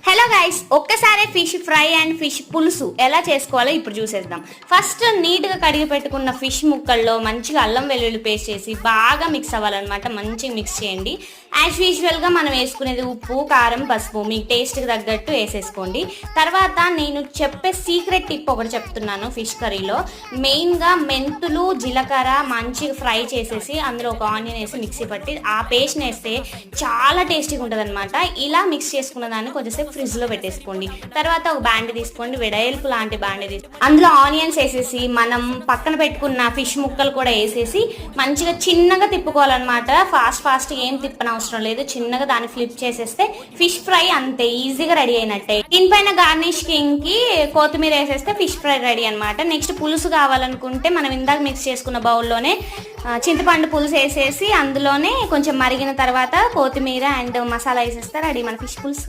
Hello guys, ఒక్కసారి fish fry and fish పులుసు ఎలా చేసుకోవాలో ఇప్పుడు చూసేద్దాం. ఫస్ట్ నీట్గా కడిగి పెట్టుకున్న ఫిష్ ముక్కల్లో మంచిగా అల్లం వెల్లుల్లి పేస్ట్ చేసి బాగా మిక్స్ అవ్వాలన్నమాట. మంచిగా మిక్స్ చేయండి. యాజ్ యూజువల్గా మనం వేసుకునేది ఉప్పు, కారం, పసుపు మీ టేస్ట్కి తగ్గట్టు వేసేసుకోండి. తర్వాత నేను చెప్పే సీక్రెట్ టిప్ ఒకటి చెప్తున్నాను. ఫిష్ కర్రీలో మెయిన్గా మెంతులు, జీలకర్ర మంచిగా ఫ్రై చేసేసి అందులో ఒక ఆనియన్ వేసి మిక్సీ పట్టి ఆ పేస్ట్ని వేస్తే చాలా టేస్టీగా ఉంటుంది అనమాట. ఇలా మిక్స్ చేసుకున్న దాన్ని కొంచెంసేపు ఫ్రిడ్జ్ లో పెట్టేసుకోండి. తర్వాత ఒక బ్యాండ్ తీసుకోండి, వెడల్పు లాంటి బ్యాండ్ తీసుకోండి. అందులో ఆనియన్స్ వేసేసి మనం పక్కన పెట్టుకున్న ఫిష్ ముక్కలు కూడా వేసేసి మంచిగా చిన్నగా తిప్పుకోవాలన్నమాట. ఫాస్ట్ ఏం తిప్పనవసరం లేదు. చిన్నగా దాన్ని ఫ్లిప్ చేసేస్తే ఫిష్ ఫ్రై అంతే ఈజీగా రెడీ అయినట్టే. దీనిపైన గార్నిష్ కి కొత్తిమీర వేసేస్తే ఫిష్ ఫ్రై రెడీ అనమాట. నెక్స్ట్ పులుసు కావాలనుకుంటే మనం ఇందాక మిక్స్ చేసుకున్న బౌల్లోనే చింతపండు పులుసు వేసేసి అందులోనే కొంచెం మరిగిన తర్వాత కొత్తిమీర అండ్ మసాలా వేసేస్తే రెడీ మన ఫిష్ పులుసు.